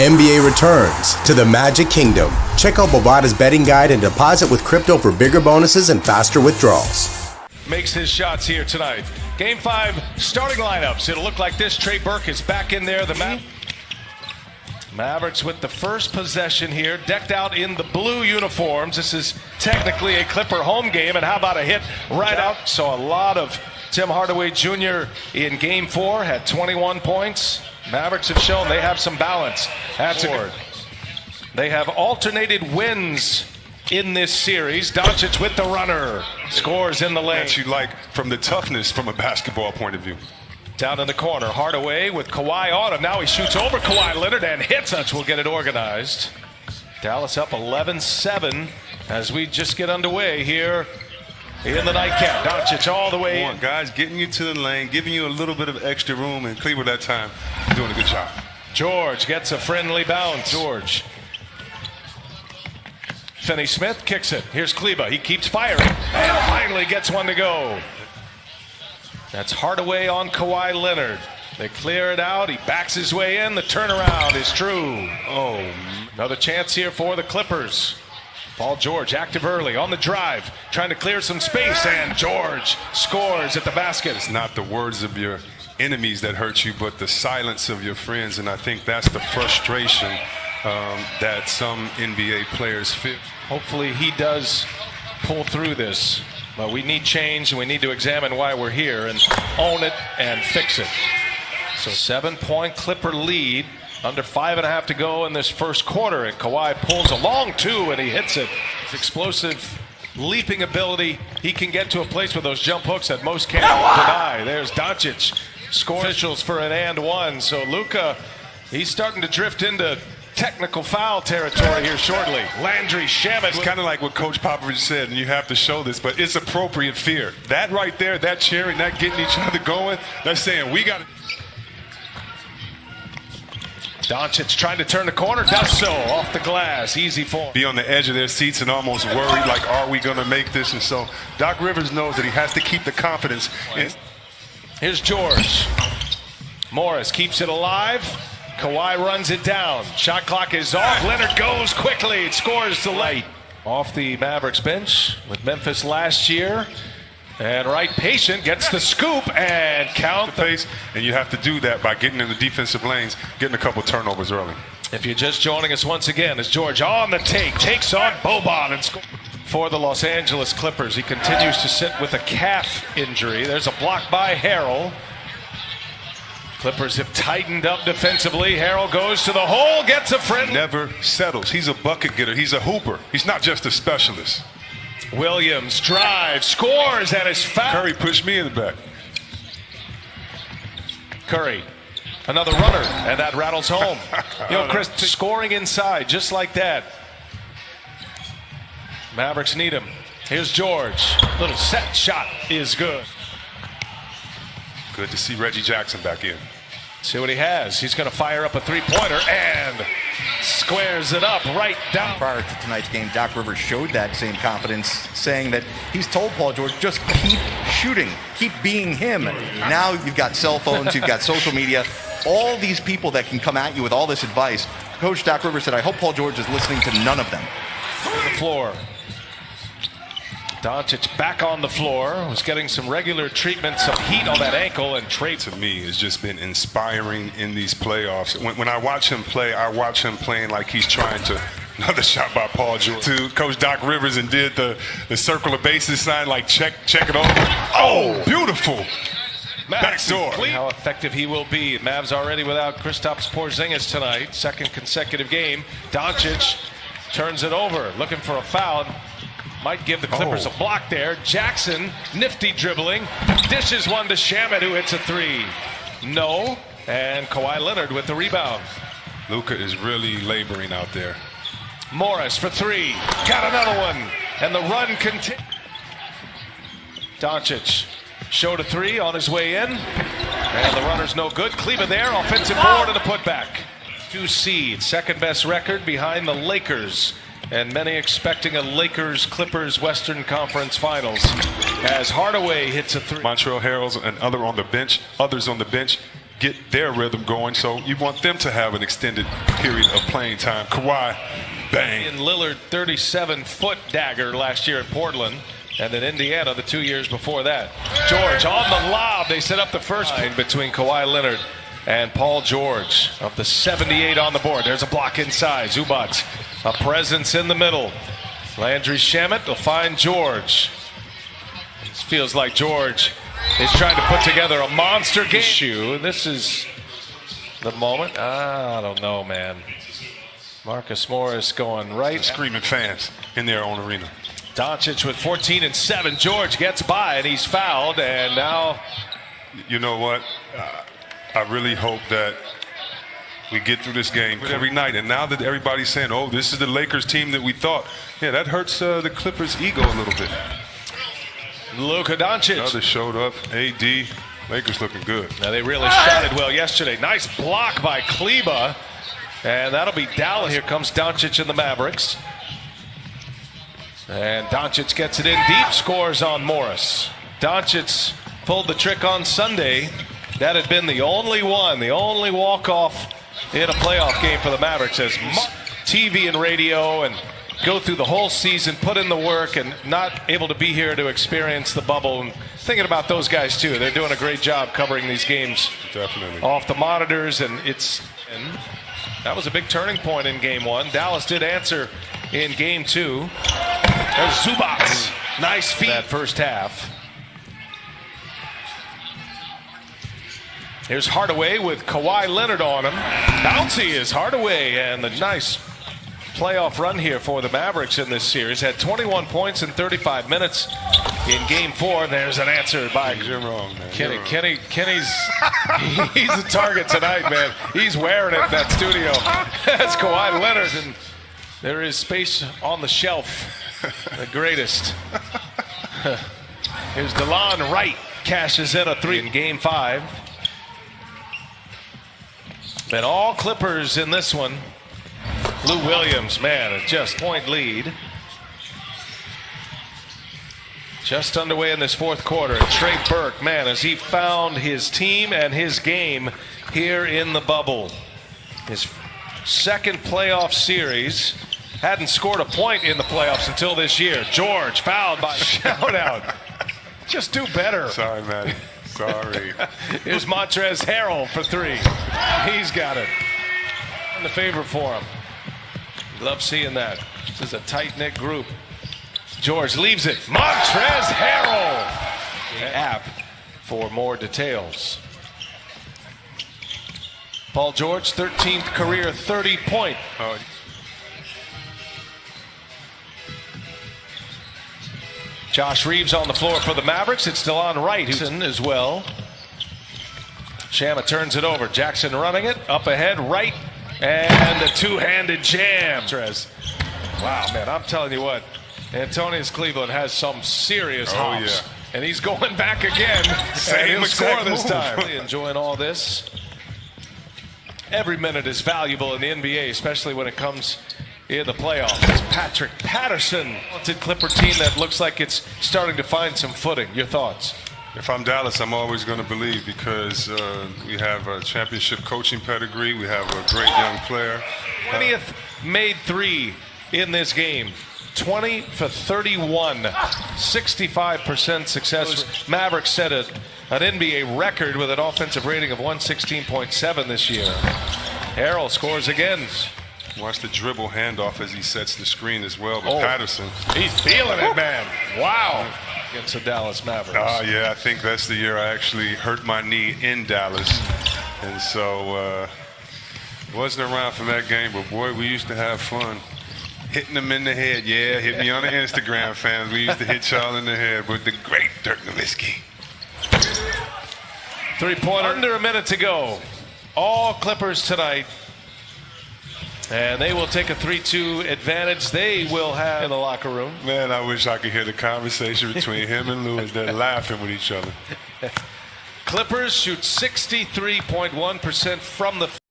NBA returns to the Magic Kingdom. Check out Bovada's betting guide and deposit with crypto for bigger bonuses and faster withdrawals. Makes his shots here tonight. Game 5 starting lineups. It'll look like this. Trey Burke is back in there. The Mavericks with the first possession here, decked out in the blue uniforms. This is technically a Clipper home game, and how about a hit right out? So a lot of Tim Hardaway Jr. in Game 4 had 21 points. Mavericks have shown they have some balance. That's it. They have alternated wins in this series. Doncic with the runner. Scores in the lane. That you like from the toughness from a basketball point of view. Down in the corner. Hardaway with Kawhi on him. Now he shoots over Kawhi Leonard and hits us. We'll get it organized. Dallas up 11-7 as we just get underway here in the nightcap. Doncic all the way in. Guys getting you to the lane, giving you a little bit of extra room, and Cleveland that time doing a good job. George gets a friendly bounce. George. Finney-Smith kicks it. Here's Kleba. He keeps firing and finally gets one to go. That's Hardaway on Kawhi Leonard. They clear it out. He backs his way in. The turnaround is true. Oh, another chance here for the Clippers. Paul George active early on the drive, trying to clear some space, and George scores at the basket. It's not the words of your enemies that hurt you, but the silence of your friends, and I think that's the frustration that some NBA players feel. Hopefully he does pull through this, but we need change, and we need to examine why we're here and own it and fix it. So 7-point Clipper lead. Under 5.5 to go in this first quarter, and Kawhi pulls a long two, and he hits it. His explosive leaping ability, he can get to a place with those jump hooks that most can't deny. There's Doncic. Score officials for an and one. So Luka, he's starting to drift into technical foul territory here shortly. Landry Shamet. It's kind of like what Coach Popovich said, and you have to show this, but it's appropriate fear. That right there, that cheering, that getting each other going, that's saying we got to. Doncic trying to turn the corner, does so off the glass, easy for him. Be on the edge of their seats and almost worried, like, are we going to make this? And so Doc Rivers knows that he has to keep the confidence. Here's George. Morris keeps it alive. Kawhi runs it down. Shot clock is off. Leonard goes quickly. It scores to late. Off the Mavericks bench with Memphis last year. And Wright patient gets the scoop and count the pace, and you have to do that by getting in the defensive lanes, getting a couple turnovers early. If you're just joining us once again, as George on the take, takes on Boban and scores. For the Los Angeles Clippers, he continues to sit with a calf injury. There's a block by Harrell. Clippers have tightened up defensively. Harrell goes to the hole, gets a friend. Never settles. He's a bucket getter. He's a hooper. He's not just a specialist. Williams drives, scores, and is fouled. Curry pushed me in the back. Curry, another runner, and that rattles home. You know, Chris, scoring inside, just like that. Mavericks need him. Here's George. Little set shot is good. Good to see Reggie Jackson back in. See what he has. He's going to fire up a three-pointer and squares it up right down. Prior to tonight's game, Doc Rivers showed that same confidence, saying that he's told Paul George, just keep shooting, keep being him. Now you've got cell phones, you've got social media, all these people that can come at you with all this advice. Coach Doc Rivers said, I hope Paul George is listening to none of them. The floor. Doncic back on the floor, was getting some regular treatments of heat on that ankle, and Trey. To me, has just been inspiring in these playoffs. When I watch him play, I watch him playing like he's trying to. Another shot by Paul George to Coach Doc Rivers and did the circle of bases sign, like check it over. Oh, beautiful. Backdoor. How effective he will be. Mavs already without Kristaps Porzingis tonight. Second consecutive game. Doncic turns it over, looking for a foul. Might give the Clippers a block there. Jackson, nifty dribbling, dishes one to Shamet, who hits a three. No, and Kawhi Leonard with the rebound. Luka is really laboring out there. Morris for three. Got another one. And the run continues. Doncic showed a three on his way in. And the runner's no good. Kleba there. Offensive board and a putback. 2 seed. Second best record behind the Lakers. And many expecting a Lakers-Clippers Western Conference Finals as Hardaway hits a three. Montrezl Harrell's and others on the bench get their rhythm going. So you want them to have an extended period of playing time. Kawhi, bang. In Lillard, 37-foot dagger last year in Portland. And then Indiana the 2 years before that. George on the lob. They set up the first pin between Kawhi Leonard and Paul George. Of the 78 on the board. There's a block inside. Zubac, a presence in the middle. Landry Shamet will find George. This feels like George is trying to put together a monster game. This is the moment. I don't know, man. Marcus Morris going right. Screaming fans in their own arena. Doncic with 14 and 7. George gets by and he's fouled, and now. You know what? I really hope that we get through this game every night. And now that everybody's saying, "Oh, this is the Lakers team that we thought," yeah, that hurts the Clippers' ego a little bit. Luka Doncic. Others showed up. AD, Lakers looking good. Now they really shot it well yesterday. Nice block by Kleba, and that'll be Dallas. Here comes Doncic and the Mavericks. And Doncic gets it in deep, scores on Morris. Doncic pulled the trick on Sunday. That had been the only walk-off in a playoff game for the Mavericks, as TV and radio and go through the whole season, put in the work, and not able to be here to experience the bubble. And thinking about those guys too. They're doing a great job covering these games. Definitely. Off the monitors, and that was a big turning point in game one. Dallas did answer in game two. There's Zubac. Nice feed that first half. Here's Hardaway with Kawhi Leonard on him. Bouncy is Hardaway, and the nice playoff run here for the Mavericks in this series. Had 21 points in 35 minutes in game four. There's an answer by You're wrong, man. Kenny. Kenny's he's the target tonight, man. He's wearing it in that studio. That's Kawhi Leonard, and there is space on the shelf. The greatest. Here's DeLon Wright, cashes in a three in game five. And all Clippers in this one. Lou Williams, man, a just point lead. Just underway in this fourth quarter. And Trey Burke, man, as he found his team and his game here in the bubble. His second playoff series. Hadn't scored a point in the playoffs until this year. George fouled by shout out. Just do better. Sorry, man. Sorry. Here's Montrezl Harrell for three. He's got it. In the favor for him. Love seeing that. This is a tight-knit group. George leaves it. Montrezl Harrell. The app for more details. Paul George, 13th career 30-point. Josh Reeves on the floor for the Mavericks. It's DeLon Wright who's in as well. Shamet turns it over. Jackson running it. Up ahead, Wright. And a two-handed jam. Wow, man, I'm telling you what. Antonius Cleveland has some serious hops. Yeah. And he's going back again. And he'll score this time. Really enjoying all this. Every minute is valuable in the NBA, especially when it comes in the playoffs. It's Patrick Patterson. Talented Clipper team that looks like it's starting to find some footing. Your thoughts? If I'm Dallas, I'm always going to believe because we have a championship coaching pedigree. We have a great young player. 20th made three in this game. 20 for 31. 65% success. Mavericks set an NBA record with an offensive rating of 116.7 this year. Harrell scores again. Watch the dribble handoff as he sets the screen as well. But Patterson. He's feeling it, man. Wow. Against the Dallas Mavericks. Yeah, I think that's the year I actually hurt my knee in Dallas. And so wasn't around for that game, but boy, we used to have fun. Hitting them in the head. Yeah, hit me on the Instagram, fans. We used to hit y'all in the head with the great Dirk Nowitzki. Three-pointer. Under a minute to go. All Clippers tonight. And they will take a 3-2 advantage. They will have in the locker room. Man, I wish I could hear the conversation between him and Lewis. They're laughing with each other. Clippers shoot 63.1% from the